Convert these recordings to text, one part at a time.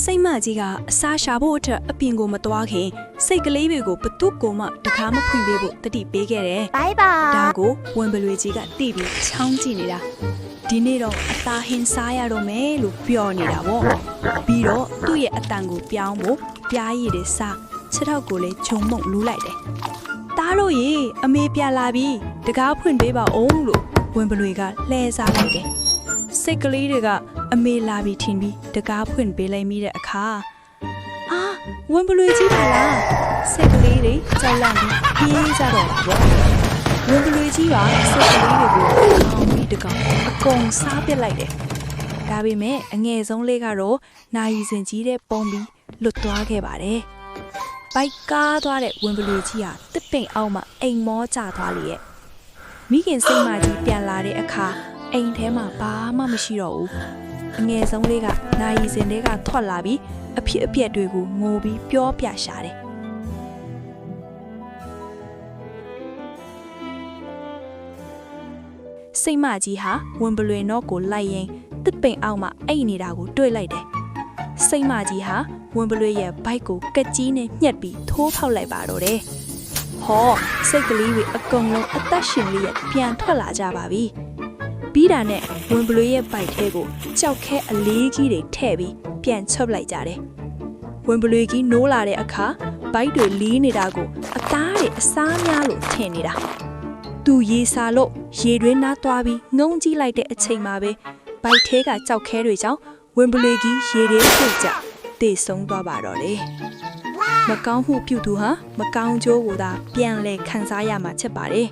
စိတ်မကြီးကအစာရှာဖို့အတွက်အပြင်ကိုမသွားခင်စိတ်ကလေးတွေကိုဘသူ့ကိုမှတကားမဖွင့်ပေးဖို့တတိပေးခဲ့တယ် ဘိုင်ဘိုင် ဒါကိုဝင်ပလွေကြီးကတိပြီးချောင်းကြည့်နေတာဒီနေ့တော့အသားဟင်းစားရတော့မယ်လို့ပြောနေတာပေါ့ပြီးတော့သူ့ရဲ့အတန်ကိုပြောင်းဖို့ပြားရည်တွေစားခြေထောက်ကိုလည်းဂျုံမုံလူးလိုက်တယ်တားလို့ရေအမေပြလာပြီတကားဖွင့်ပေးပါအောင်လို့ဝင်ပလွေကလှဲစားလိုက်တယ်စိတ်ကလေးတွေကအမေလာပြီထင်ပြီးတကားဖွင့်ပေးလိုက်မိတဲ့အခါအာဝင်ပလွေကြီးပါလားစိတ်ကလေးတွေကြောက်လန့်ပြီးပြေးကြတော့တာပေါ့ဝင်ပလွေကြီးကစိတ်ကလေးတွေကိုအောင်းပြီးတကောင်အကုန်စားပစ်လိုက်တယ်ဒါပေမဲ့အငယ်ဆုံးလေးကတော့နာရီစင်ကြီးတဲ့ပုံပြီးလွတ်သွားခဲ့ပါတယ်ဘိုက်ကားသွားတဲ့ဝင်ပလွေကြီးဟာတစ်ပိန်အောက်မှာအိမ်မောကျသွားလေရဲ့မိခင်စိတ်မကြီးပြန်လာတဲ့အခါအိမ်ထဲမှာဘာမှမရှိတော့ဘူးအငယ်ဆုံးလေးကနာရီစင်တွေကထွက်လာပြီးအဖြစ်အပျက်တွေကိုငိုပြီးပြောပြရှာတယ်စိတ်မကြီးဟာဝင်ပလွေနော့ကိုလိုက်ရင်တစ်ပိန်အောက်မှာအိတ်နေတာကိုတွေ့လိုက်တယ်စိတ်မကြီးဟာဝင်ပလွေရဲ့ဘိုက်ကိုကက်ကြီးနဲ့ညှက်ပြီးထိုးဖောက်လိုက်ပါတော့တယ်ဟောစိတ်ကလေးတွေအကုန်လုံးအသက်ရှင်လေးရဲ့ပြန်ထွက်လာကြပါပြီပြီးတာနဲ့ဝင်ပလွေရဲ့ဘိုက်ထဲကိုကြောက်ခဲအလေးကြီးတွေထည့်ပြီးပြန်ချုပ်လိုက်ကြတယ်ဝင်ပလွေကြီးနိုးလာတဲ့အခါဘိုက်တွေလီးနေတာကိုအသားတွေအစားများလို့ထင်နေတာသူရေစာလို့ရေတွင်းနားသွားပြီးငုံကြည့်လိုက်တဲ့အချိန်မှာပဲဘိုက်ထဲကကြောက်ခဲတွေကြောင့်ဝင်ပလွေကြီးရေထဲပြုတ်ကျတေဆုံးသွားပါတော့တယ်မကောင်းမှုပြုသူဟာမကောင်းကျိုးကိုသာပြန်လဲခံစားရမှာချက်ပါတယ်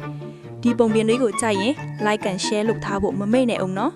ဒီပုံပြင်လေးကိုကြိုက်ရင် like and share လုပ်ထားဖို့မမေ့နဲ့အောင်နော်